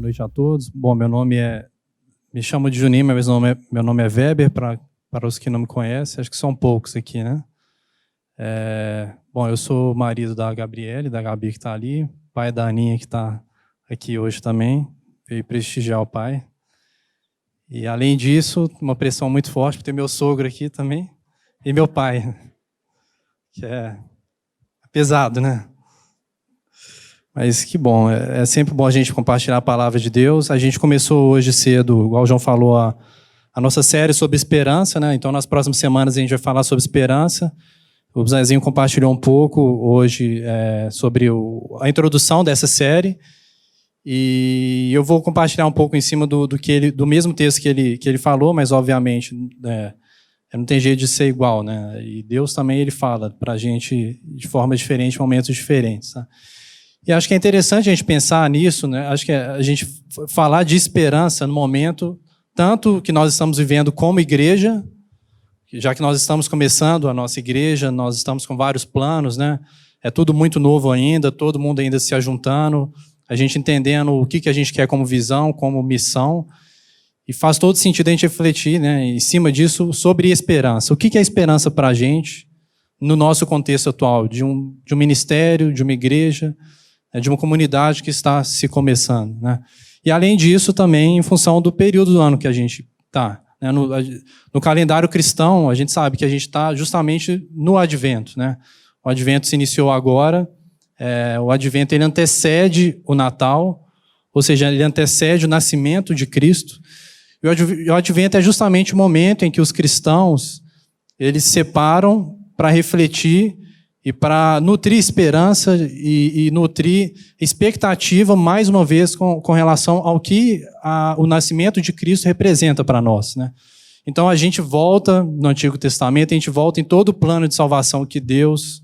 noite a todos. Bom, me chamo de Juninho, mas meu nome é Weber, para os que não me conhecem, acho que são poucos aqui, né? Bom, eu sou marido da Gabriele, da Gabi que está ali, pai da Aninha que está aqui hoje também, veio prestigiar o pai. E além disso, uma pressão muito forte por ter meu sogro aqui também, e meu pai, que é pesado, né? Mas que bom, é sempre bom a gente compartilhar a palavra de Deus. A gente começou hoje cedo, igual o João falou, a nossa série sobre esperança, né? Então, nas próximas semanas a gente vai falar sobre esperança. O Zezinho compartilhou um pouco hoje sobre a introdução dessa série. E eu vou compartilhar um pouco em cima do mesmo texto que ele falou, mas obviamente não tem jeito de ser igual, né? E Deus também ele fala para a gente de forma diferente, em momentos diferentes, tá? E acho que é interessante a gente pensar nisso, né? Acho que a gente falar de esperança no momento, tanto que nós estamos vivendo como igreja, já que nós estamos começando a nossa igreja, nós estamos com vários planos, né? É tudo muito novo ainda, todo mundo ainda se ajuntando, a gente entendendo o que a gente quer como visão, como missão, e faz todo sentido a gente refletir, né, em cima disso, sobre esperança. O que é esperança para a gente, no nosso contexto atual, de um ministério, de uma igreja, de uma comunidade que está se começando, né? E além disso também em função do período do ano que a gente está, né? No calendário cristão a gente sabe que a gente está justamente no Advento, né? O Advento se iniciou agora, o Advento ele antecede o Natal, ou seja, ele antecede o nascimento de Cristo. E o Advento é justamente o momento em que os cristãos eles se separam para refletir e para nutrir esperança e nutrir expectativa, mais uma vez, com relação ao que o nascimento de Cristo representa para nós, né? Então, a gente volta no Antigo Testamento, a gente volta em todo o plano de salvação que Deus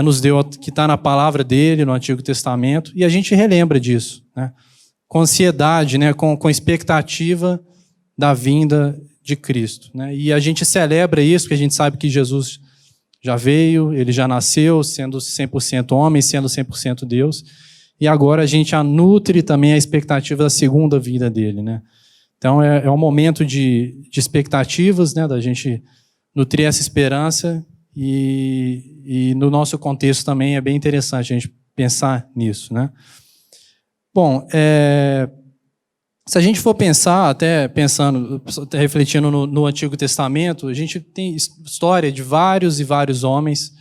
nos deu, que está na palavra dele, no Antigo Testamento, e a gente relembra disso, né? Com ansiedade, né? Com expectativa da vinda de Cristo, né? E a gente celebra isso, porque a gente sabe que Jesus já veio, ele já nasceu, sendo 100% homem, sendo 100% Deus. E agora a gente nutre também a expectativa da segunda vida dele, né? Então é um momento de expectativas, né? Da gente nutrir essa esperança. E no nosso contexto também é bem interessante a gente pensar nisso, né? Bom, se a gente for pensar, até refletindo no Antigo Testamento, a gente tem história de vários e vários homens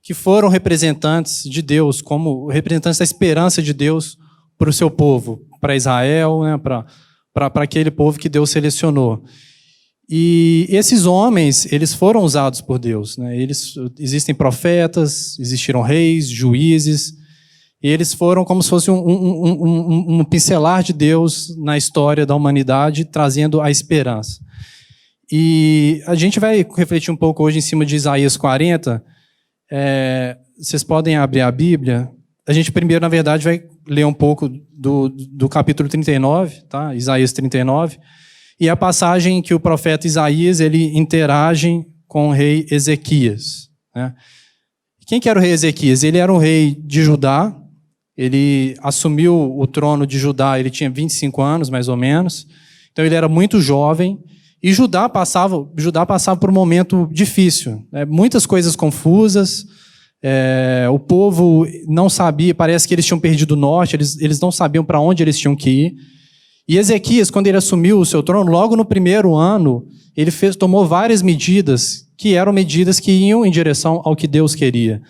que foram representantes de Deus, como representantes da esperança de Deus para o seu povo, para Israel, né, para aquele povo que Deus selecionou. E esses homens, eles foram usados por Deus, né? Existem profetas, existiram reis, juízes. E eles foram como se fosse um pincelar de Deus na história da humanidade, trazendo a esperança. E a gente vai refletir um pouco hoje em cima de Isaías 40. Vocês podem abrir a Bíblia. A gente primeiro, na verdade, vai ler um pouco do capítulo 39, tá? Isaías 39. E a passagem que o profeta Isaías ele interage com o rei Ezequias, né? Quem que era o rei Ezequias? Ele era um rei de Judá. Ele assumiu o trono de Judá, ele tinha 25 anos, mais ou menos. Então ele era muito jovem. E Judá passava por um momento difícil, né? Muitas coisas confusas. O povo não sabia, parece que eles tinham perdido o norte, eles não sabiam para onde eles tinham que ir. E Ezequias, quando ele assumiu o seu trono, logo no primeiro ano, ele tomou várias medidas que eram medidas que iam em direção ao que Deus queria.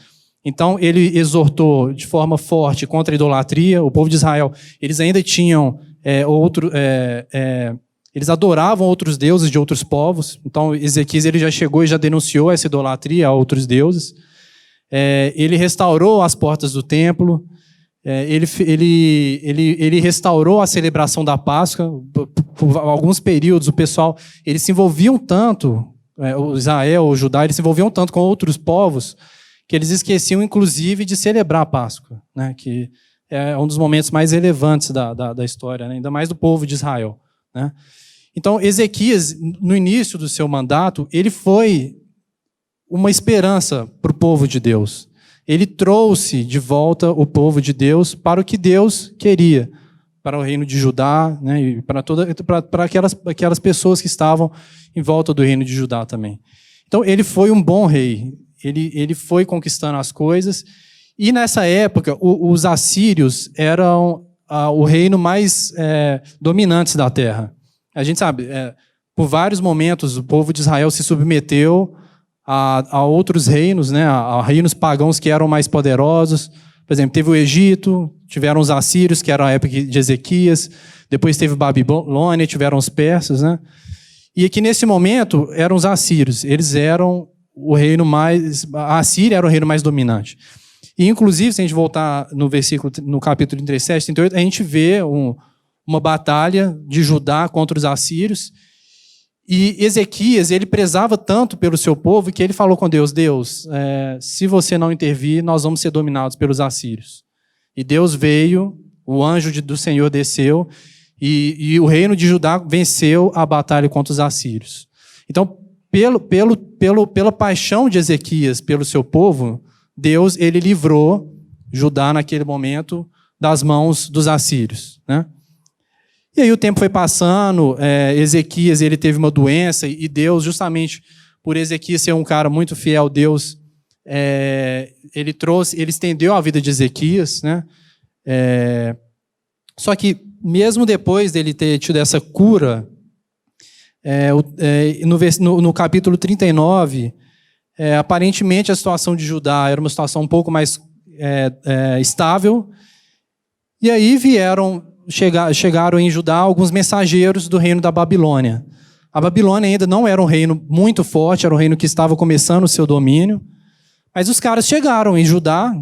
Então, ele exortou de forma forte contra a idolatria. O povo de Israel, eles ainda tinham eles adoravam outros deuses de outros povos. Então, Ezequias ele já chegou e já denunciou essa idolatria a outros deuses. Ele restaurou as portas do templo. Ele restaurou a celebração da Páscoa. Por alguns períodos, o pessoal eles se envolviam tanto, o Israel, o Judá, eles se envolviam tanto com outros povos, que eles esqueciam, inclusive, de celebrar a Páscoa, né? Que é um dos momentos mais relevantes da história, né? Ainda mais do povo de Israel, né? Então, Ezequias, no início do seu mandato, ele foi uma esperança para o povo de Deus. Ele trouxe de volta o povo de Deus para o que Deus queria, para o reino de Judá, né, e para aquelas pessoas que estavam em volta do reino de Judá também. Então, ele foi um bom rei. Ele foi conquistando as coisas. E nessa época, os assírios eram o reino mais dominante da terra. A gente sabe, por vários momentos, o povo de Israel se submeteu a outros reinos, né, a reinos pagãos que eram mais poderosos. Por exemplo, teve o Egito, tiveram os assírios, que era a época de Ezequias, depois teve Babilônia, tiveram os persas, né? E aqui nesse momento eram os assírios, eles eram o reino mais... A Assíria era o reino mais dominante. E inclusive, se a gente voltar no capítulo 37, 38, a gente vê uma batalha de Judá contra os assírios. E Ezequias, ele prezava tanto pelo seu povo que ele falou com Deus, se você não intervir, nós vamos ser dominados pelos assírios. E Deus veio, o anjo do Senhor desceu, e o reino de Judá venceu a batalha contra os assírios. Então, pela paixão de Ezequias pelo seu povo, Deus ele livrou Judá naquele momento das mãos dos assírios, né? E aí o tempo foi passando, Ezequias ele teve uma doença e Deus, justamente por Ezequias ser um cara muito fiel, Deus ele estendeu a vida de Ezequias, né? Só que mesmo depois dele ter tido essa cura, no capítulo 39, aparentemente a situação de Judá era uma situação um pouco mais estável, e aí chegaram em Judá alguns mensageiros do reino da Babilônia. A Babilônia ainda não era um reino muito forte, era um reino que estava começando o seu domínio, mas os caras chegaram em Judá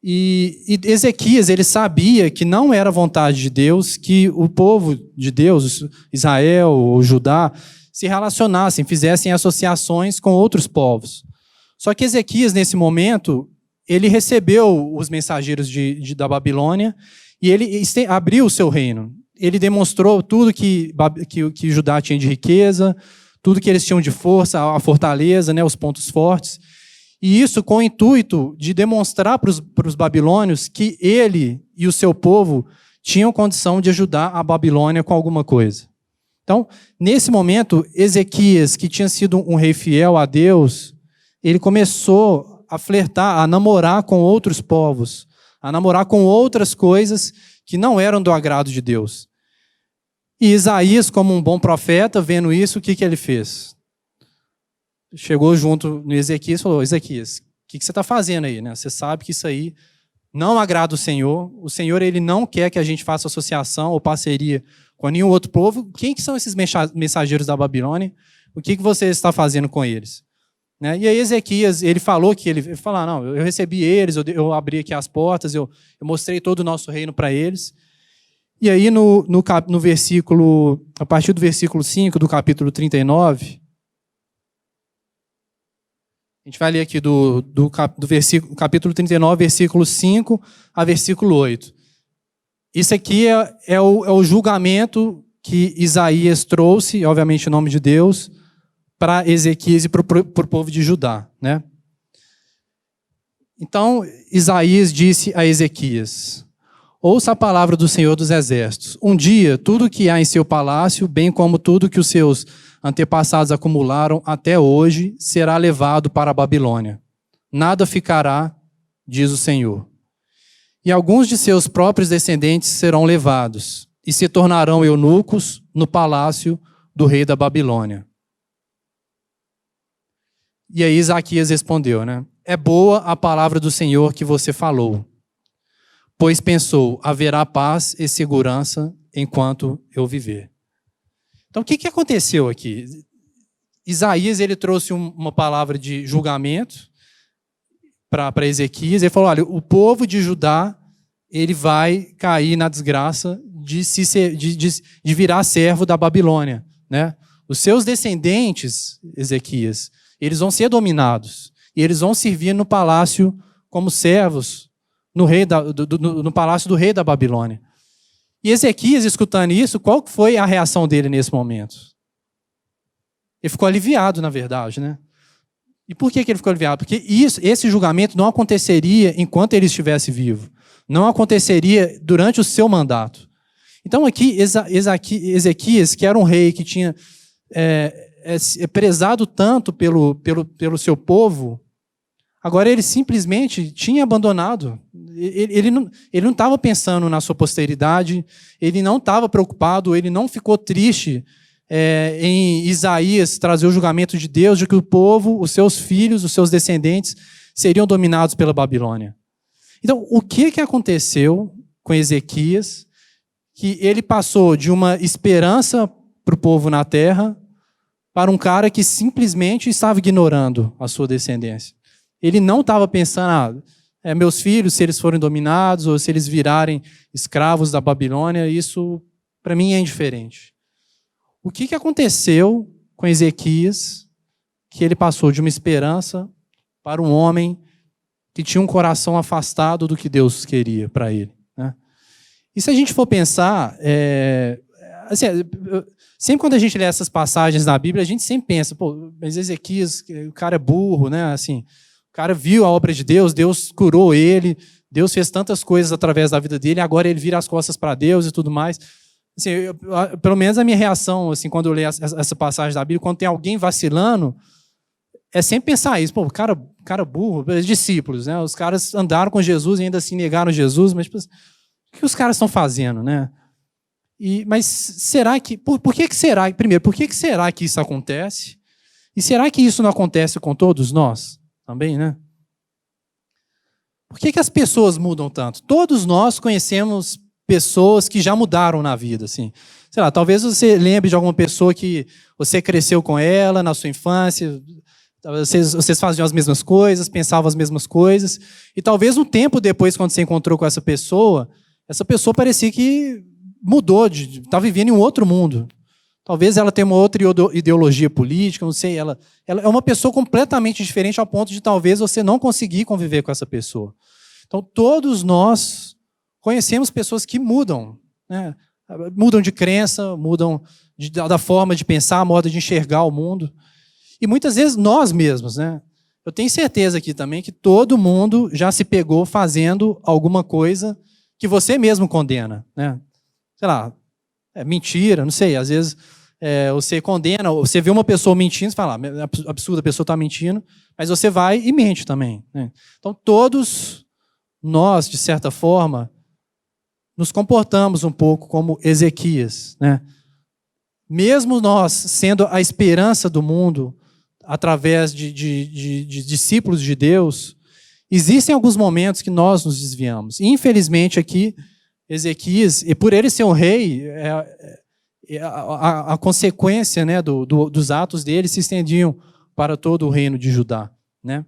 e Ezequias ele sabia que não era vontade de Deus que o povo de Deus, Israel ou Judá, se relacionassem, fizessem associações com outros povos. Só que Ezequias, nesse momento, ele recebeu os mensageiros da Babilônia e ele abriu o seu reino. Ele demonstrou tudo que Judá tinha de riqueza, tudo que eles tinham de força, a fortaleza, né, os pontos fortes. E isso com o intuito de demonstrar para os babilônios que ele e o seu povo tinham condição de ajudar a Babilônia com alguma coisa. Então, nesse momento, Ezequias, que tinha sido um rei fiel a Deus, ele começou a flertar, a namorar com outros povos, a namorar com outras coisas que não eram do agrado de Deus. E Isaías, como um bom profeta, vendo isso, o que ele fez? Chegou junto no Ezequias e falou, Ezequias, o que você está fazendo aí? Né? Você sabe que isso aí não agrada o Senhor ele não quer que a gente faça associação ou parceria com nenhum outro povo. Quem que são esses mensageiros da Babilônia? O que você está fazendo com eles? Né? E aí Ezequias, ele falou que ele falou, não, eu recebi eles, eu abri aqui as portas, eu mostrei todo o nosso reino para eles. E aí no versículo, a partir do versículo 5 do capítulo 39, a gente vai ler aqui do capítulo 39, versículo 5 a versículo 8. Isso aqui é o julgamento que Isaías trouxe, obviamente em nome de Deus, para Ezequias e para o povo de Judá, né? Então, Isaías disse a Ezequias, ouça a palavra do Senhor dos Exércitos. Um dia, tudo que há em seu palácio, bem como tudo que os seus antepassados acumularam até hoje, será levado para a Babilônia. Nada ficará, diz o Senhor. E alguns de seus próprios descendentes serão levados e se tornarão eunucos no palácio do rei da Babilônia. E aí Isaías respondeu, né? É boa a palavra do Senhor que você falou, pois pensou, haverá paz e segurança enquanto eu viver. Então, o que aconteceu aqui? Isaías ele trouxe uma palavra de julgamento para Ezequias. Ele falou, olha, o povo de Judá ele vai cair na desgraça de virar servo da Babilônia, né? Os seus descendentes, Ezequias, eles vão ser dominados. E eles vão servir no palácio como servos, no palácio do rei da Babilônia. E Ezequias, escutando isso, qual foi a reação dele nesse momento? Ele ficou aliviado, na verdade, né? E por que ele ficou aliviado? Porque esse julgamento não aconteceria enquanto ele estivesse vivo. Não aconteceria durante o seu mandato. Então aqui, Ezequias, que era um rei que tinha prezado tanto pelo seu povo, agora ele simplesmente tinha abandonado. Ele não estava pensando na sua posteridade, ele não estava preocupado, ele não ficou triste em Isaías trazer o julgamento de Deus, de que o povo, os seus filhos, os seus descendentes, seriam dominados pela Babilônia. Então, o que aconteceu com Ezequias, que ele passou de uma esperança para o povo na terra para um cara que simplesmente estava ignorando a sua descendência? Ele não estava pensando, meus filhos, se eles forem dominados ou se eles virarem escravos da Babilônia, isso para mim é indiferente. O que aconteceu com Ezequias, que ele passou de uma esperança para um homem que tinha um coração afastado do que Deus queria para ele, né? E se a gente for pensar, assim, sempre quando a gente lê essas passagens na Bíblia, a gente sempre pensa, mas Ezequias, o cara é burro, né? Assim, o cara viu a obra de Deus, Deus curou ele, Deus fez tantas coisas através da vida dele, agora ele vira as costas para Deus e tudo mais. Assim, pelo menos a minha reação, assim, quando eu leio essa passagem da Bíblia, quando tem alguém vacilando, é sempre pensar isso. Cara burro, os discípulos, né? Os caras andaram com Jesus e ainda assim negaram Jesus, mas tipo, o que os caras estão fazendo, né? Mas será que... Por que será? Primeiro, por que será que isso acontece? E será que isso não acontece com todos nós também, né? Por que as pessoas mudam tanto? Todos nós conhecemos pessoas que já mudaram na vida, assim. Sei lá, talvez você lembre de alguma pessoa que você cresceu com ela na sua infância, vocês faziam as mesmas coisas, pensavam as mesmas coisas, e talvez um tempo depois, quando você encontrou com essa pessoa parecia que mudou, está vivendo em um outro mundo. Talvez ela tenha uma outra ideologia política, não sei, ela é uma pessoa completamente diferente ao ponto de talvez você não conseguir conviver com essa pessoa. Então, todos nós conhecemos pessoas que mudam, né? Mudam de crença, mudam da forma de pensar, modo de enxergar o mundo. E muitas vezes nós mesmos, né? Eu tenho certeza aqui também que todo mundo já se pegou fazendo alguma coisa que você mesmo condena, né? Sei lá, mentira, não sei, às vezes você condena, você vê uma pessoa mentindo, você fala, absurdo, a pessoa está mentindo, mas você vai e mente também, né? Então todos nós, de certa forma, nos comportamos um pouco como Ezequias, né? Mesmo nós sendo a esperança do mundo, através de discípulos de Deus, existem alguns momentos que nós nos desviamos. Infelizmente aqui, Ezequias, e por ele ser um rei, a consequência, né, dos atos dele se estendiam para todo o reino de Judá, né?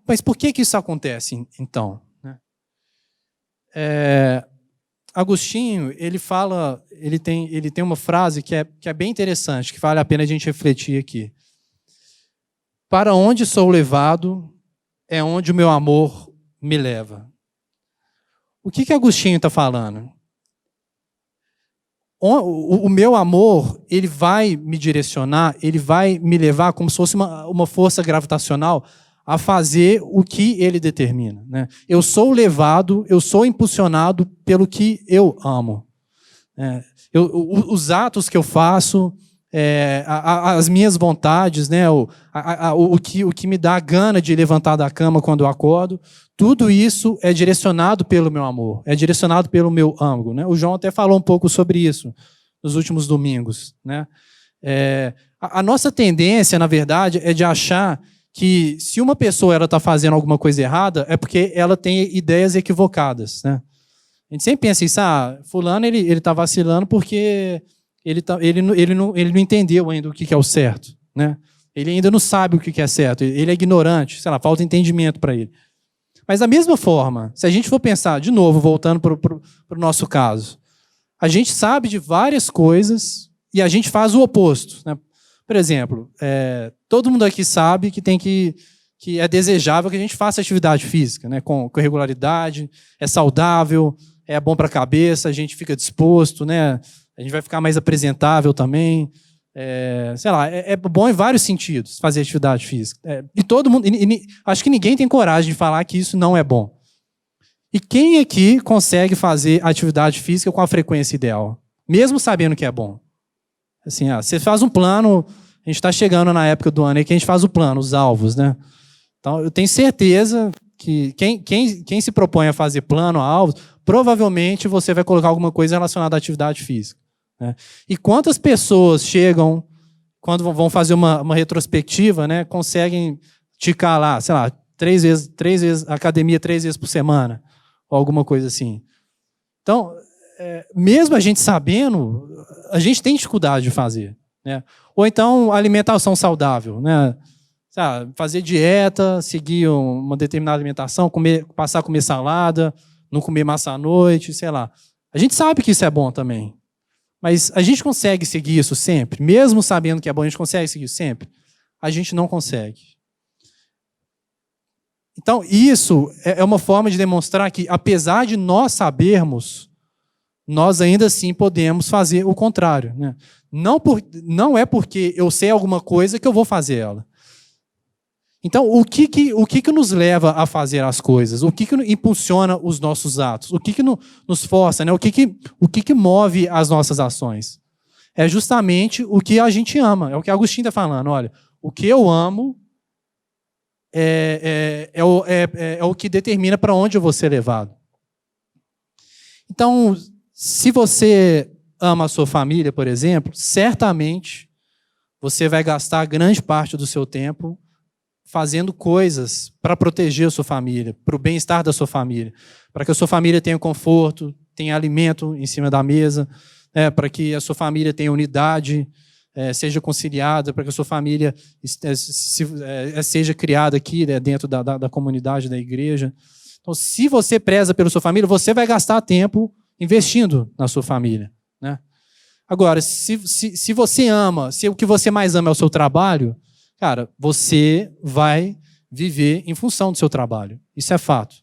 Mas por que isso acontece, então, né? Agostinho, ele tem uma frase que é bem interessante, que vale a pena a gente refletir aqui. Para onde sou levado é onde o meu amor me leva. O que Agostinho está falando? O meu amor, ele vai me direcionar, ele vai me levar como se fosse uma força gravitacional a fazer o que ele determina, né? Eu sou levado, eu sou impulsionado pelo que eu amo. Os atos que eu faço, as minhas vontades, né? O que me dá a gana de levantar da cama quando eu acordo, tudo isso é direcionado pelo meu amor, é direcionado pelo meu âmago, né? O João até falou um pouco sobre isso nos últimos domingos, né? A nossa tendência, na verdade, é de achar que se uma pessoa está fazendo alguma coisa errada, é porque ela tem ideias equivocadas, né? A gente sempre pensa isso, fulano ele está vacilando porque ele não entendeu ainda o que é o certo, né? Ele ainda não sabe o que é certo, ele é ignorante, sei lá, falta entendimento para ele. Mas da mesma forma, se a gente for pensar, de novo, voltando para o nosso caso, a gente sabe de várias coisas e a gente faz o oposto, né? Por exemplo, todo mundo aqui sabe que é desejável que a gente faça atividade física, né? Com regularidade, é saudável, é bom para a cabeça, a gente fica disposto, né? A gente vai ficar mais apresentável também. Sei lá, é bom em vários sentidos fazer atividade física. E todo mundo, acho que ninguém tem coragem de falar que isso não é bom. E quem aqui consegue fazer atividade física com a frequência ideal? Mesmo sabendo que é bom. Assim, você faz um plano, a gente está chegando na época do ano aí que a gente faz o plano, os alvos, né? Então, eu tenho certeza que quem se propõe a fazer plano, alvos, provavelmente você vai colocar alguma coisa relacionada à atividade física. Né? E quantas pessoas chegam, quando vão fazer uma retrospectiva, né, conseguem ticar lá, sei lá, três vezes academia 3 vezes por semana, ou alguma coisa assim. Então, mesmo a gente sabendo, a gente tem dificuldade de fazer. Né? Ou então, alimentação saudável. Né? Fazer dieta, seguir uma determinada alimentação, passar a comer salada, não comer massa à noite, sei lá. A gente sabe que isso é bom também. Mas a gente consegue seguir isso sempre? Mesmo sabendo que é bom, a gente consegue seguir isso sempre? A gente não consegue. Então, isso é uma forma de demonstrar que, apesar de nós sabermos, nós ainda assim podemos fazer o contrário. Né? Não é porque eu sei alguma coisa que eu vou fazer ela. Então, o que nos leva a fazer as coisas? O que impulsiona os nossos atos? O que nos força? Né? O que move as nossas ações? É justamente o que a gente ama. É o que Agostinho está falando. Olha, o que eu amo é o que determina para onde eu vou ser levado. Então, se você ama a sua família, por exemplo, certamente você vai gastar grande parte do seu tempo fazendo coisas para proteger a sua família, para o bem-estar da sua família, para que a sua família tenha conforto, tenha alimento em cima da mesa, para que a sua família tenha unidade, seja conciliada, para que a sua família seja criada aqui, né, dentro da comunidade, da igreja. Então, se você preza pela sua família, você vai gastar tempo investindo na sua família. Né? Agora, se você ama, se o que você mais ama é o seu trabalho, cara, você vai viver em função do seu trabalho. Isso é fato.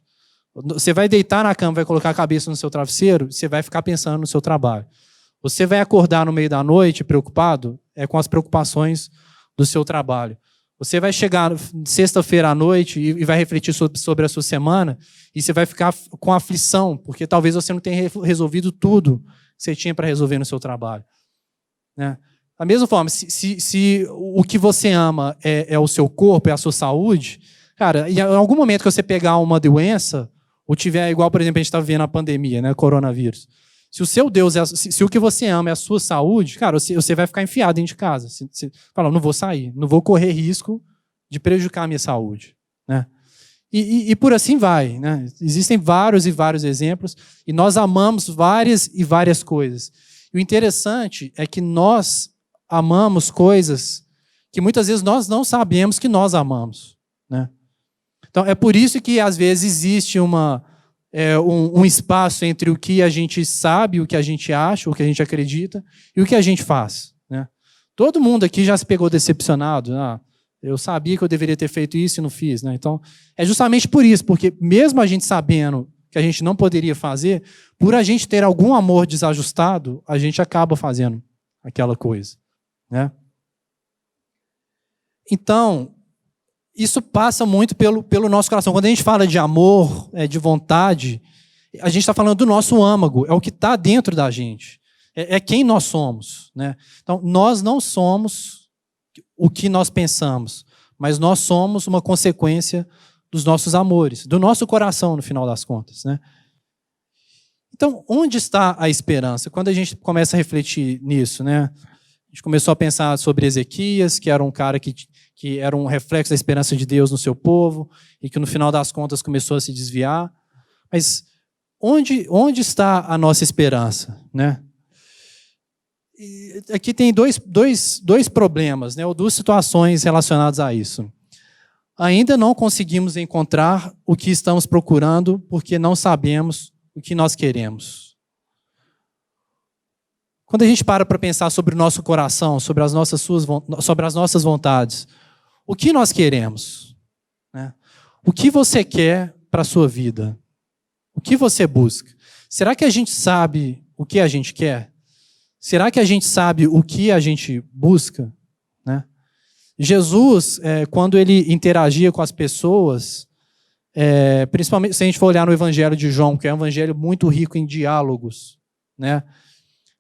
Você vai deitar na cama, vai colocar a cabeça no seu travesseiro, você vai ficar pensando no seu trabalho. Você vai acordar no meio da noite preocupado com as preocupações do seu trabalho. Você vai chegar sexta-feira à noite e vai refletir sobre a sua semana e você vai ficar com aflição, porque talvez você não tenha resolvido tudo que você tinha para resolver no seu trabalho. Né? Da mesma forma, se o que você ama é o seu corpo, é a sua saúde, cara, em algum momento que você pegar uma doença, ou tiver, igual, por exemplo, a gente está vivendo a pandemia, né, coronavírus. Se o seu Deus, se o que você ama é a sua saúde, cara, você vai ficar enfiado dentro de casa. Você fala, não vou sair, não vou correr risco de prejudicar a minha saúde. Né? E por assim vai. Né? Existem vários e vários exemplos, e nós amamos várias e várias coisas. E o interessante é que nós amamos coisas que muitas vezes nós não sabemos que nós amamos. Né? Então, é por isso que, às vezes, existe um espaço entre o que a gente sabe, o que a gente acha, o que a gente acredita, e o que a gente faz. Né? Todo mundo aqui já se pegou decepcionado. Eu sabia que eu deveria ter feito isso e não fiz. Né? Então, é justamente por isso, porque mesmo a gente sabendo que a gente não poderia fazer, por a gente ter algum amor desajustado, a gente acaba fazendo aquela coisa. Né? Então, isso passa muito pelo nosso coração. Quando a gente fala de amor, de vontade, a gente está falando do nosso âmago, é o que está dentro da gente, é quem nós somos. Né? Então, nós não somos o que nós pensamos, mas nós somos uma consequência dos nossos amores, do nosso coração, no final das contas. Né? Então, onde está a esperança? Quando a gente começa a refletir nisso, né? A gente começou a pensar sobre Ezequias, que era um cara que era um reflexo da esperança de Deus no seu povo e que no final das contas começou a se desviar. Mas onde está a nossa esperança? Né? E aqui tem dois problemas, né, ou duas situações relacionadas a isso. Ainda não conseguimos encontrar o que estamos procurando porque não sabemos o que nós queremos. Quando a gente para pensar sobre o nosso coração, sobre as nossas vontades, o que nós queremos? Né? O que você quer para a sua vida? O que você busca? Será que a gente sabe o que a gente quer? Será que a gente sabe o que a gente busca? Né? Jesus, quando ele interagia com as pessoas, principalmente se a gente for olhar no Evangelho de João, que é um evangelho muito rico em diálogos, né?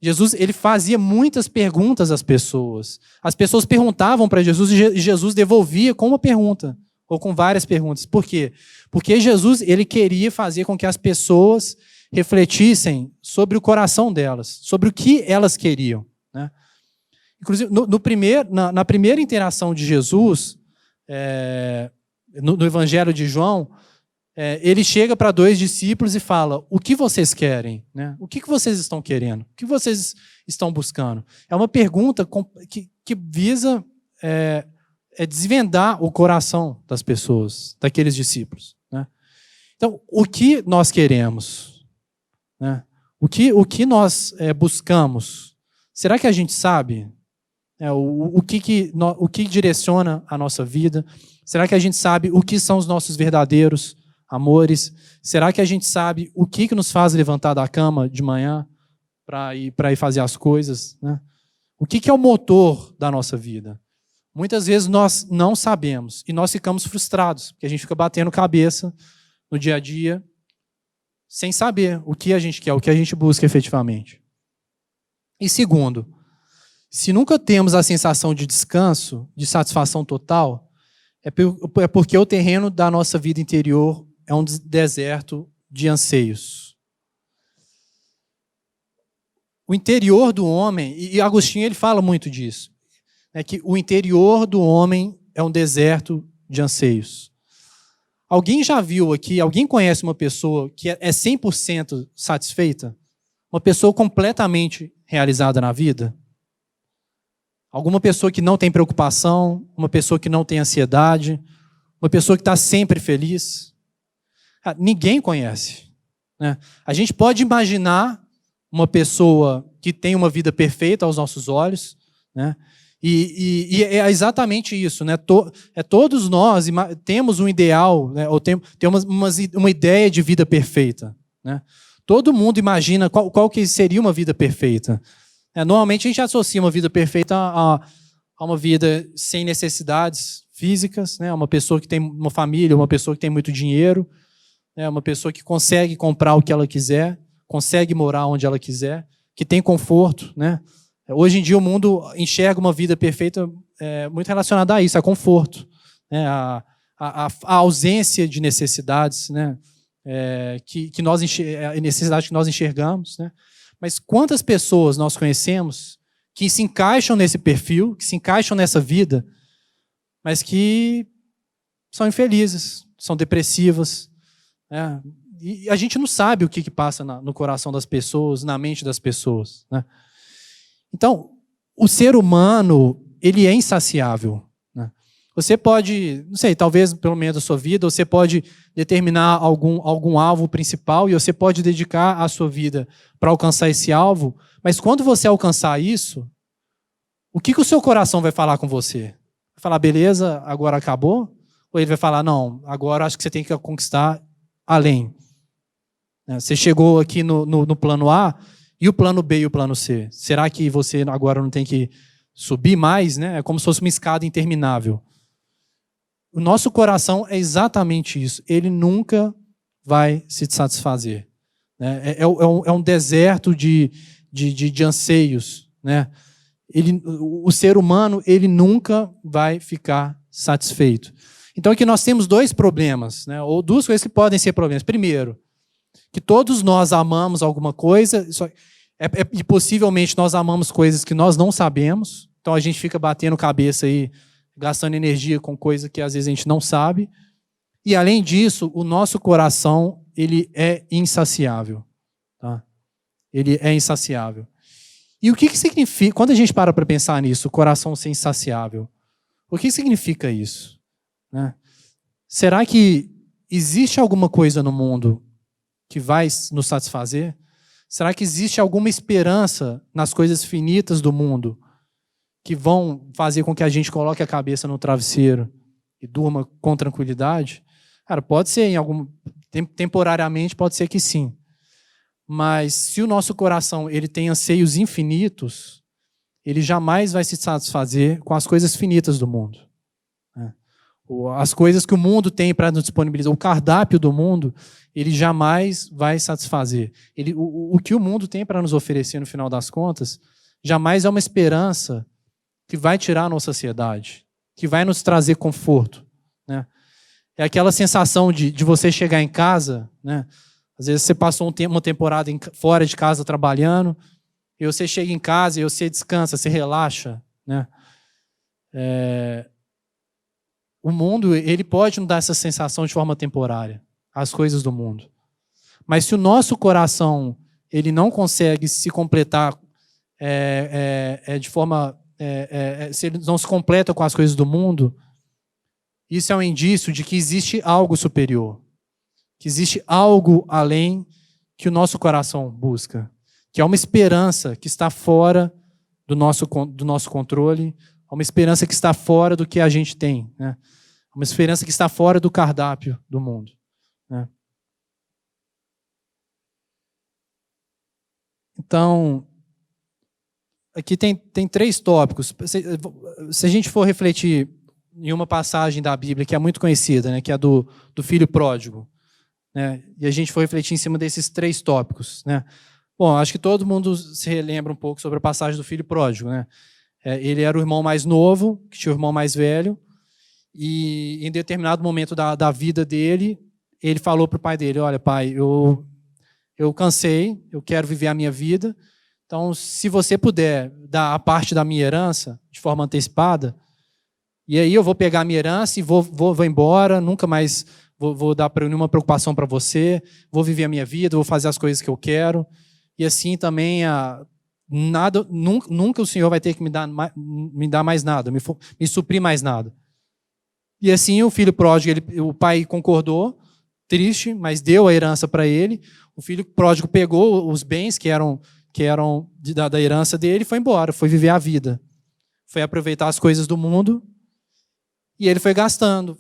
Jesus, ele fazia muitas perguntas às pessoas. As pessoas perguntavam para Jesus e Jesus devolvia com uma pergunta, ou com várias perguntas. Por quê? Porque Jesus, ele queria fazer com que as pessoas refletissem sobre o coração delas, sobre o que elas queriam, né? Inclusive, na primeira interação de Jesus, no Evangelho de João, ele chega para 2 discípulos e fala: o que vocês querem? Né? O que vocês estão querendo? O que vocês estão buscando? É uma pergunta que visa desvendar o coração das pessoas, daqueles discípulos, né? Então, o que nós queremos? Né? O que nós buscamos? Será que a gente sabe? O que direciona a nossa vida? Será que a gente sabe o que são os nossos verdadeiros amores? Será que a gente sabe o que nos faz levantar da cama de manhã para ir fazer as coisas, né? O que é o motor da nossa vida? Muitas vezes nós não sabemos e nós ficamos frustrados, porque a gente fica batendo cabeça no dia a dia sem saber o que a gente quer, o que a gente busca efetivamente. E segundo, se nunca temos a sensação de descanso, de satisfação total, é porque o terreno da nossa vida interior é um deserto de anseios. O interior do homem, e Agostinho ele fala muito disso, que o interior do homem é um deserto de anseios. Alguém já viu aqui, alguém conhece uma pessoa que é 100% satisfeita? Uma pessoa completamente realizada na vida? Alguma pessoa que não tem preocupação, uma pessoa que não tem ansiedade, uma pessoa que está sempre feliz? Ninguém conhece, né? A gente pode imaginar uma pessoa que tem uma vida perfeita aos nossos olhos, né? E é exatamente isso, né? Todos nós temos um ideal, né? Ou temos uma ideia de vida perfeita, né? Todo mundo imagina qual que seria uma vida perfeita. Normalmente a gente associa uma vida perfeita a uma vida sem necessidades físicas, né? Uma pessoa que tem uma família, uma pessoa que tem muito dinheiro, né? Uma pessoa que consegue comprar o que ela quiser, consegue morar onde ela quiser, que tem conforto, né? Hoje em dia o mundo enxerga uma vida perfeita muito relacionada a isso, a conforto, né? A ausência de necessidades, né? Necessidades que nós enxergamos, né? Mas quantas pessoas nós conhecemos que se encaixam nesse perfil, que se encaixam nessa vida, mas que são infelizes, são depressivas, né? E a gente não sabe o que passa no coração das pessoas, na mente das pessoas, né? Então, o ser humano, ele é insaciável, né? Você pode, não sei, talvez pelo menos da sua vida, você pode determinar algum alvo principal e você pode dedicar a sua vida para alcançar esse alvo, mas quando você alcançar isso, o que o seu coração vai falar com você? Vai falar, beleza, agora acabou? Ou ele vai falar, não, agora acho que você tem que conquistar além. Você chegou aqui no plano A, e o plano B e o plano C? Será que você agora não tem que subir mais, né? É como se fosse uma escada interminável. O nosso coração é exatamente isso. Ele nunca vai se satisfazer, né? É um deserto de anseios, né? O ser humano, ele nunca vai ficar satisfeito. Então aqui nós temos 2 problemas, né? Ou 2 coisas que podem ser problemas. Primeiro, que todos nós amamos alguma coisa, e possivelmente nós amamos coisas que nós não sabemos, então a gente fica batendo cabeça aí, gastando energia com coisa que às vezes a gente não sabe. E além disso, o nosso coração, ele é insaciável, tá? Ele é insaciável. E o que significa, quando a gente para pensar nisso, o coração ser insaciável, o que significa isso, né? Será que existe alguma coisa no mundo que vai nos satisfazer? Será que existe alguma esperança nas coisas finitas do mundo que vão fazer com que a gente coloque a cabeça no travesseiro e durma com tranquilidade? Cara, pode ser temporariamente, pode ser que sim. Mas se o nosso coração ele tem anseios infinitos, ele jamais vai se satisfazer com as coisas finitas do mundo, né? As coisas que o mundo tem para nos disponibilizar, o cardápio do mundo, ele jamais vai satisfazer. O que o mundo tem para nos oferecer, no final das contas, jamais é uma esperança que vai tirar a nossa ansiedade, que vai nos trazer conforto, né? É aquela sensação de você chegar em casa, né? Às vezes você passou uma temporada fora de casa trabalhando, e você chega em casa e você descansa, você relaxa, né? O mundo, ele pode nos dar essa sensação de forma temporária, as coisas do mundo. Mas se o nosso coração ele não consegue se completar de forma... se ele não se completa com as coisas do mundo, isso é um indício de que existe algo superior, que existe algo além que o nosso coração busca, que é uma esperança que está fora do nosso controle, uma esperança que está fora do que a gente tem, né? Uma esperança que está fora do cardápio do mundo, né? Então, aqui tem 3 tópicos. Se a gente for refletir em uma passagem da Bíblia que é muito conhecida, né, que é do filho pródigo, né, e a gente for refletir em cima desses 3 tópicos, né? Bom, acho que todo mundo se relembra um pouco sobre a passagem do filho pródigo, né? Ele era o irmão mais novo, que tinha o irmão mais velho, e em determinado momento da vida dele, ele falou para o pai dele: olha, pai, eu cansei, eu quero viver a minha vida, então se você puder dar a parte da minha herança de forma antecipada, e aí eu vou pegar a minha herança e vou embora, nunca mais vou dar nenhuma preocupação para você, vou viver a minha vida, vou fazer as coisas que eu quero, e assim também nunca o Senhor vai ter que me dar mais nada, me suprir mais nada. E assim o filho pródigo, o pai concordou, triste, mas deu a herança para ele. O filho pródigo pegou os bens que eram da herança dele e foi embora, foi viver a vida. Foi aproveitar as coisas do mundo e ele foi gastando.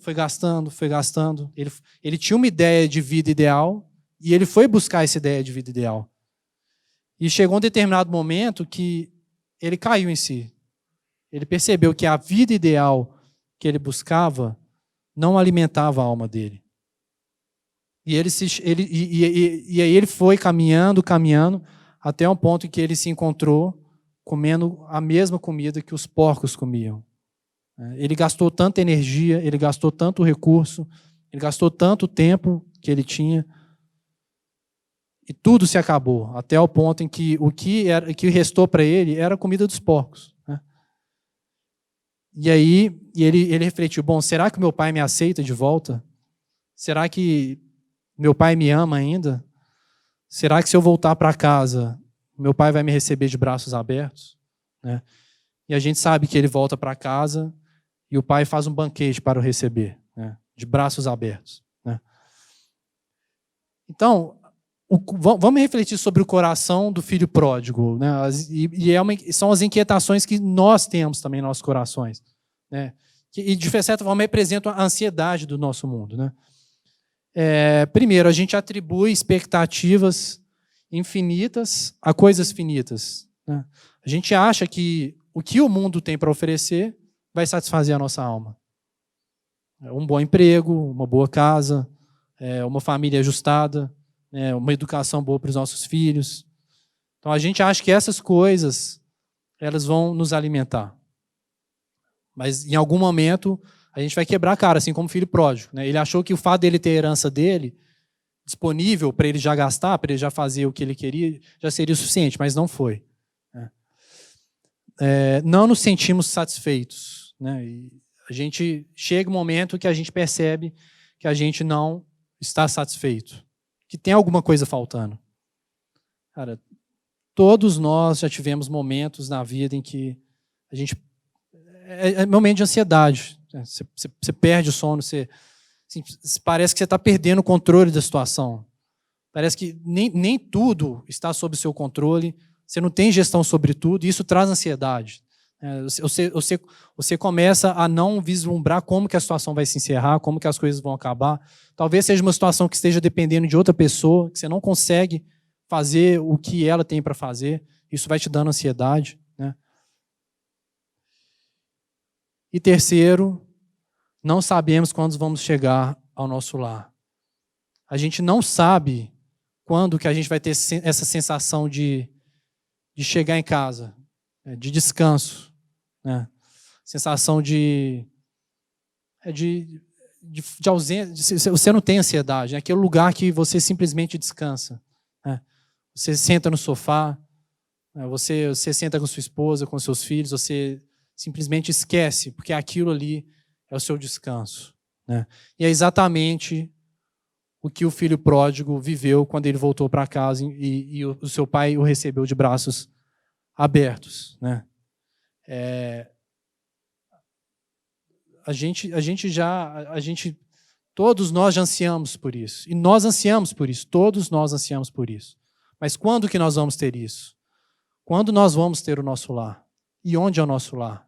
Ele tinha uma ideia de vida ideal e ele foi buscar essa ideia de vida ideal. E chegou um determinado momento que ele caiu em si. Ele percebeu que a vida ideal que ele buscava não alimentava a alma dele. E aí ele foi caminhando, até um ponto em que ele se encontrou comendo a mesma comida que os porcos comiam. Ele gastou tanta energia, ele gastou tanto recurso, ele gastou tanto tempo que ele tinha, e tudo se acabou, até o ponto em que o que restou para ele era a comida dos porcos, né? E aí ele refletiu: bom, será que meu pai me aceita de volta? Será que meu pai me ama ainda? Será que se eu voltar para casa, meu pai vai me receber de braços abertos, né? E a gente sabe que ele volta para casa e o pai faz um banquete para o receber, né? De braços abertos, né? Então, vamos refletir sobre o coração do filho pródigo, né? São as inquietações que nós temos também em nossos corações, né? E de certa forma representam a ansiedade do nosso mundo, né? Primeiro, a gente atribui expectativas infinitas a coisas finitas, né? A gente acha que o que o mundo tem para oferecer vai satisfazer a nossa alma. Um bom emprego, uma boa casa, uma família ajustada, uma educação boa para os nossos filhos. Então a gente acha que essas coisas elas vão nos alimentar. Mas em algum momento a gente vai quebrar a cara, assim como o filho pródigo, né? Ele achou que o fato dele ter a herança dele disponível para ele já gastar, para ele já fazer o que ele queria, já seria o suficiente, mas não foi, né? Não nos sentimos satisfeitos, né? E a gente chega um momento que a gente percebe que a gente não está satisfeito, que tem alguma coisa faltando. Cara, todos nós já tivemos momentos na vida em que a gente... É momento de ansiedade. Você perde o sono, assim, parece que você está perdendo o controle da situação. Parece que nem tudo está sob o seu controle, você não tem gestão sobre tudo, e isso traz ansiedade. Você começa a não vislumbrar como que a situação vai se encerrar, como que as coisas vão acabar. Talvez seja uma situação que esteja dependendo de outra pessoa, que você não consegue fazer o que ela tem para fazer. Isso vai te dando ansiedade, né? E terceiro, não sabemos quando vamos chegar ao nosso lar. A gente não sabe quando que a gente vai ter essa sensação de chegar em casa, de descanso, né? Sensação de ausência. Você não tem ansiedade, é aquele lugar que você simplesmente descansa, né? Você senta no sofá, né? Você senta com sua esposa, com seus filhos, você simplesmente esquece, porque aquilo ali é o seu descanso, né? E é exatamente o que o filho pródigo viveu quando ele voltou para casa e o seu pai o recebeu de braços abertos, né? Todos nós já ansiamos por isso. E nós ansiamos por isso. Todos nós ansiamos por isso. Mas quando que nós vamos ter isso? Quando nós vamos ter o nosso lar? E onde é o nosso lar?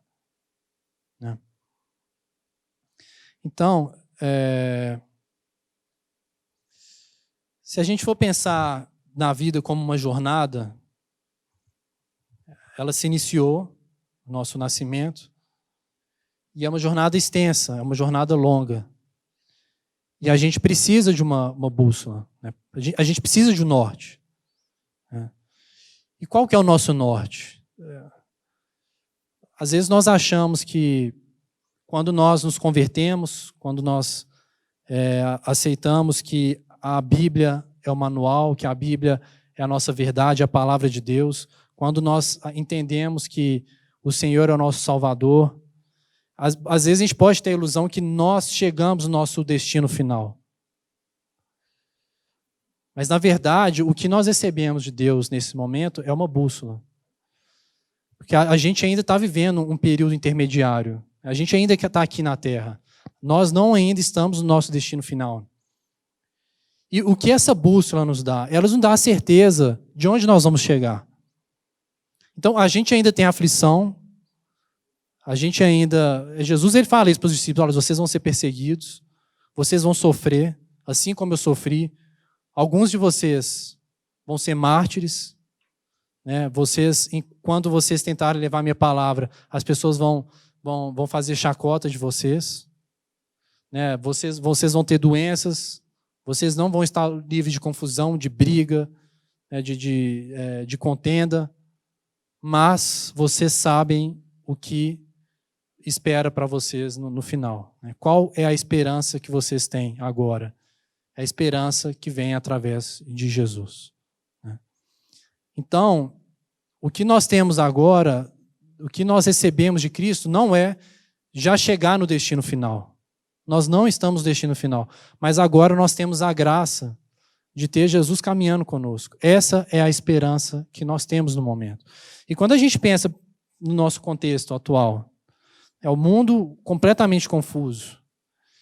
Né? Então, se a gente for pensar na vida como uma jornada, ela se iniciou, o nosso nascimento, e é uma jornada extensa, é uma jornada longa. E a gente precisa de uma bússola, né? A gente precisa de um norte, né? E qual que é o nosso norte? Às vezes nós achamos que quando nós nos convertemos, quando nós aceitamos que a Bíblia é o manual, que a Bíblia é a nossa verdade, a palavra de Deus, quando nós entendemos que o Senhor é o nosso Salvador, às vezes a gente pode ter a ilusão que nós chegamos no nosso destino final. Mas, na verdade, o que nós recebemos de Deus nesse momento é uma bússola. Porque a gente ainda está vivendo um período intermediário. A gente ainda está aqui na Terra. Nós não ainda estamos no nosso destino final. E o que essa bússola nos dá? Ela nos dá a certeza de onde nós vamos chegar. Então, a gente ainda tem aflição. A gente ainda... Jesus, ele fala isso para os discípulos: olha, vocês vão ser perseguidos, vocês vão sofrer, assim como eu sofri. Alguns de vocês vão ser mártires, né? Quando vocês tentarem levar a minha palavra, as pessoas vão fazer chacota de vocês, né? Vocês vão ter doenças, vocês não vão estar livres de confusão, de briga, né? de contenda, mas vocês sabem o que espera para vocês no final, né? Qual é a esperança que vocês têm agora? É a esperança que vem através de Jesus, né? Então, o que nós temos agora, o que nós recebemos de Cristo, não é já chegar no destino final. Nós não estamos no destino final, mas agora nós temos a graça de ter Jesus caminhando conosco. Essa é a esperança que nós temos no momento. E quando a gente pensa no nosso contexto atual, é o mundo completamente confuso.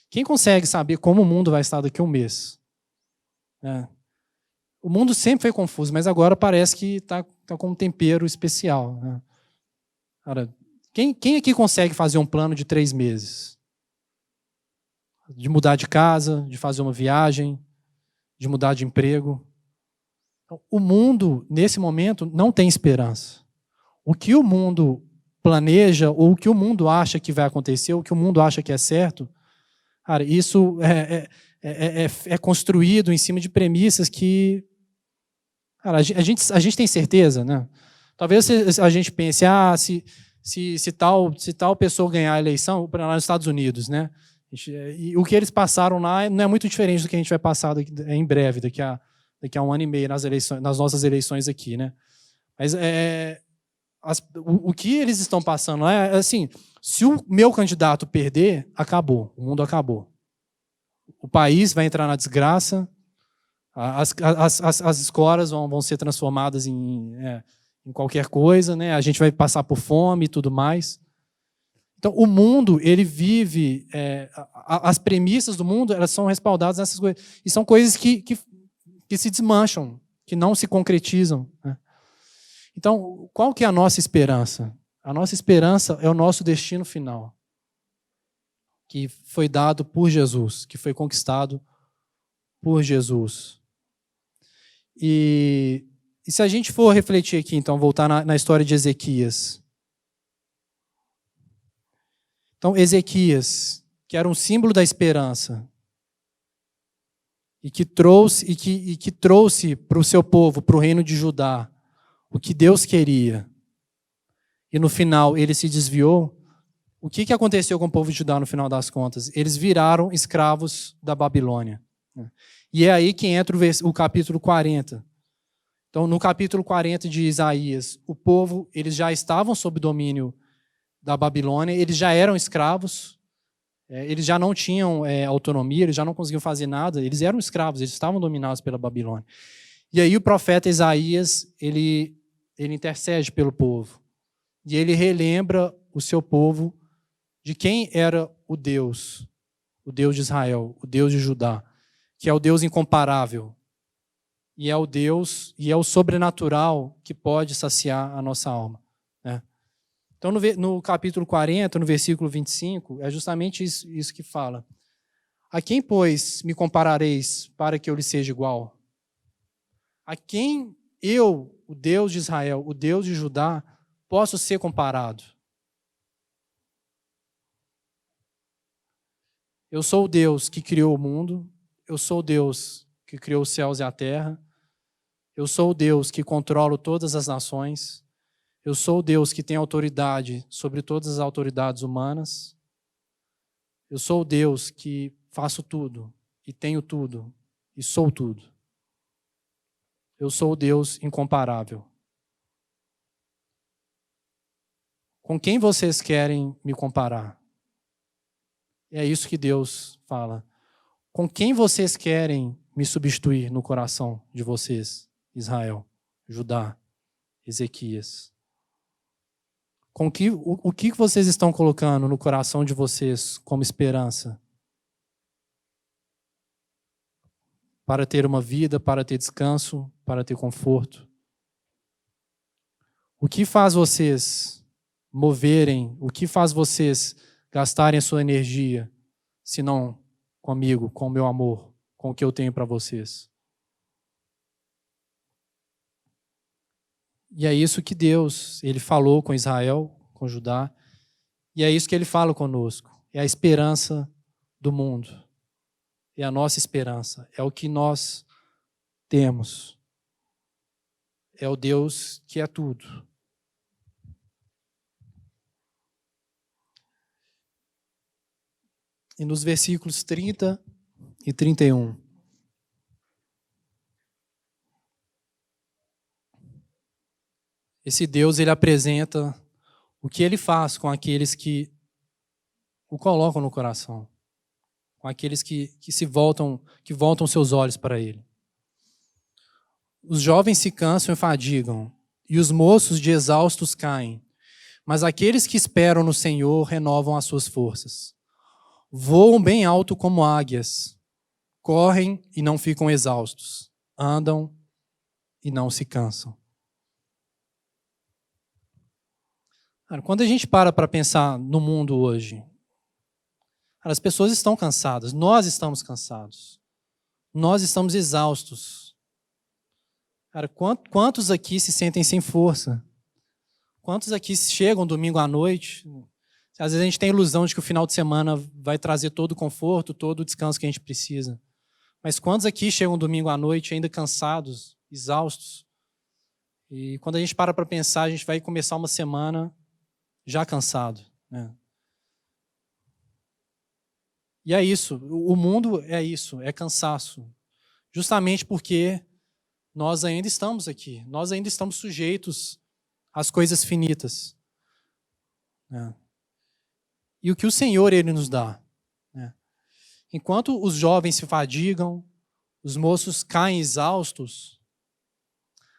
Quem consegue saber como o mundo vai estar daqui a um mês? O mundo sempre foi confuso, mas agora parece que está com um tempero especial, né? Cara, quem aqui consegue fazer um plano de 3 meses? De mudar de casa, de fazer uma viagem, de mudar de emprego. O mundo, nesse momento, não tem esperança. O que o mundo planeja, ou o que o mundo acha que vai acontecer, ou o que o mundo acha que é certo, cara, isso é construído em cima de premissas que... Cara, a gente tem certeza, né? Talvez a gente pense, se tal pessoa ganhar a eleição, lá nos Estados Unidos, né? E o que eles passaram lá não é muito diferente do que a gente vai passar em breve, daqui a 1 ano e meio, nas nossas eleições aqui, né? Mas o que eles estão passando lá é assim: se o meu candidato perder, acabou, o mundo acabou. O país vai entrar na desgraça, as escolas vão ser transformadas em qualquer coisa, né? A gente vai passar por fome e tudo mais. Então, o mundo, ele vive... as premissas do mundo, elas são respaldadas nessas coisas. E são coisas que se desmancham, que não se concretizam, né? Então, qual que é a nossa esperança? A nossa esperança é o nosso destino final, que foi dado por Jesus, que foi conquistado por Jesus. E se a gente for refletir aqui, então, voltar na história de Ezequias. Então, Ezequias, que era um símbolo da esperança, e que trouxe para o seu povo, para o reino de Judá, o que Deus queria, e no final ele se desviou, o que aconteceu com o povo de Judá no final das contas? Eles viraram escravos da Babilônia. E é aí que entra o capítulo 40. Então, no capítulo 40 de Isaías, o povo, eles já estavam sob domínio da Babilônia, eles já eram escravos, eles já não tinham autonomia, eles já não conseguiam fazer nada, eles eram escravos, eles estavam dominados pela Babilônia. E aí o profeta Isaías, ele intercede pelo povo. E ele relembra o seu povo de quem era o Deus de Israel, o Deus de Judá, que é o Deus incomparável. E é o Deus, e é o sobrenatural que pode saciar a nossa alma. Né? Então, no capítulo 40, no versículo 25, é justamente isso que fala. A quem, pois, me comparareis para que eu lhe seja igual? A quem eu, o Deus de Israel, o Deus de Judá, posso ser comparado? Eu sou o Deus que criou o mundo, eu sou o Deus que criou os céus e a terra, eu sou o Deus que controlo todas as nações, eu sou o Deus que tem autoridade sobre todas as autoridades humanas, eu sou o Deus que faço tudo, e tenho tudo, e sou tudo. Eu sou o Deus incomparável. Com quem vocês querem me comparar? É isso que Deus fala. Com quem vocês querem me substituir no coração de vocês, Israel, Judá, Ezequias? O que vocês estão colocando no coração de vocês como esperança? Para ter uma vida, para ter descanso, para ter conforto? O que faz vocês moverem, o que faz vocês gastarem a sua energia, se não comigo, com o meu amor, com o que eu tenho para vocês? E é isso que Deus, ele falou com Israel, com Judá, e é isso que ele fala conosco. É a esperança do mundo. É a nossa esperança. É o que nós temos. É o Deus que é tudo. E nos versículos 30 e 31. Esse Deus, ele apresenta o que ele faz com aqueles que o colocam no coração, com aqueles que voltam seus olhos para ele. Os jovens se cansam e fadigam, e os moços de exaustos caem, mas aqueles que esperam no Senhor renovam as suas forças. Voam bem alto como águias, correm e não ficam exaustos, andam e não se cansam. Quando a gente para pensar no mundo hoje, as pessoas estão cansadas, nós estamos cansados, nós estamos exaustos. Quantos aqui se sentem sem força? Quantos aqui chegam domingo à noite? Às vezes a gente tem a ilusão de que o final de semana vai trazer todo o conforto, todo o descanso que a gente precisa. Mas quantos aqui chegam domingo à noite ainda cansados, exaustos? E quando a gente para pensar, a gente vai começar uma semana já cansado, né? E é isso, o mundo é isso, é cansaço. Justamente porque nós ainda estamos aqui, nós ainda estamos sujeitos às coisas finitas, né? E o que o Senhor, ele nos dá, né? Enquanto os jovens se fadigam, os moços caem exaustos,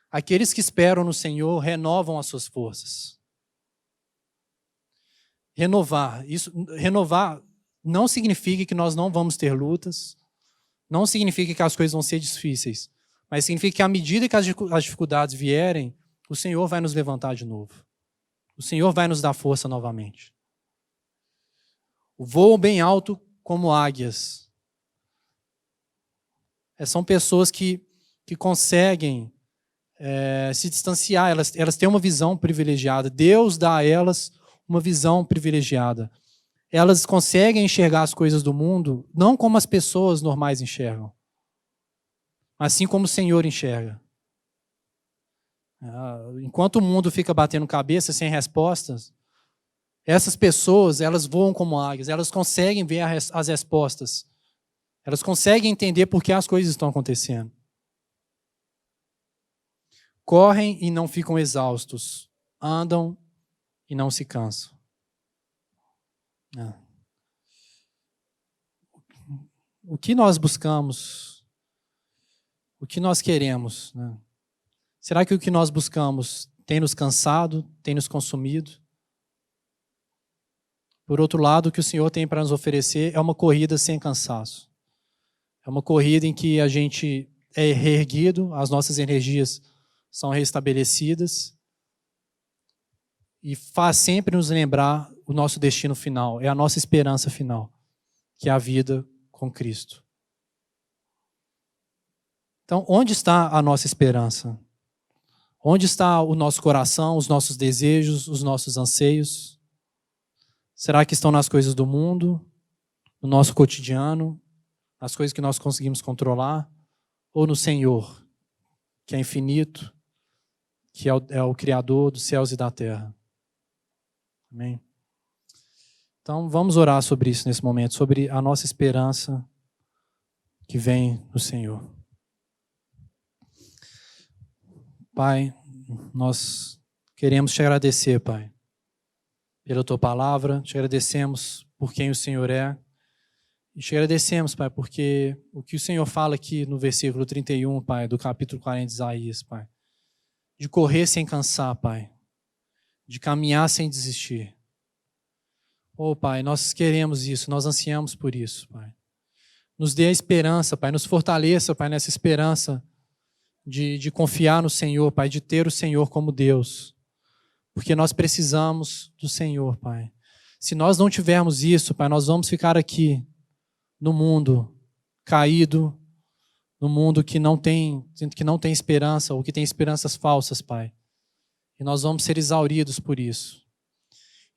aqueles que esperam no Senhor renovam as suas forças. Renovar não significa que nós não vamos ter lutas, não significa que as coisas vão ser difíceis, mas significa que à medida que as dificuldades vierem, o Senhor vai nos levantar de novo. O Senhor vai nos dar força novamente. Voam bem alto como águias. São pessoas que conseguem se distanciar, elas têm uma visão privilegiada. Deus dá a elas uma visão privilegiada. elas conseguem enxergar as coisas do mundo não como as pessoas normais enxergam, mas sim como o Senhor enxerga. Enquanto o mundo fica batendo cabeça sem respostas, essas pessoas, elas voam como águias, elas conseguem ver as respostas, elas conseguem entender por que as coisas estão acontecendo. Correm e não ficam exaustos, andam e não se cansam. O que nós buscamos? O que nós queremos? Né? Será que o que nós buscamos tem nos cansado, tem nos consumido? Por outro lado, o que o Senhor tem para nos oferecer é uma corrida sem cansaço. É uma corrida em que a gente é reerguido, as nossas energias são restabelecidas e faz sempre nos lembrar o nosso destino final, é a nossa esperança final, que é a vida com Cristo. Então, onde está a nossa esperança? Onde está o nosso coração, os nossos desejos, os nossos anseios? Será que estão nas coisas do mundo, no nosso cotidiano, nas coisas que nós conseguimos controlar? Ou no Senhor, que é infinito, que é o Criador dos céus e da terra? Amém? Então, vamos orar sobre isso nesse momento, sobre a nossa esperança que vem do Senhor. Pai, nós queremos te agradecer, Pai, pela Tua palavra, te agradecemos por quem o Senhor é, e te agradecemos, Pai, porque o que o Senhor fala aqui no versículo 31, Pai, do capítulo 40 de Isaías, Pai, de correr sem cansar, Pai, de caminhar sem desistir. Oh, Pai, nós queremos isso, nós ansiamos por isso, Pai. Nos dê a esperança, Pai, nos fortaleça, Pai, nessa esperança de confiar no Senhor, Pai, de ter o Senhor como Deus. Porque nós precisamos do Senhor, Pai. Se nós não tivermos isso, Pai, nós vamos ficar aqui no mundo caído, no mundo que não tem esperança, ou que tem esperanças falsas, Pai. E nós vamos ser exauridos por isso.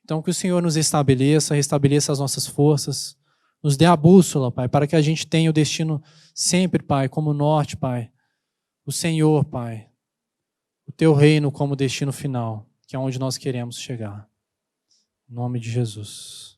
Então, que o Senhor nos restabeleça as nossas forças, nos dê a bússola, Pai, para que a gente tenha o destino sempre, Pai, como norte, Pai. O Senhor, Pai. O Teu reino como destino final, que é onde nós queremos chegar. Em nome de Jesus.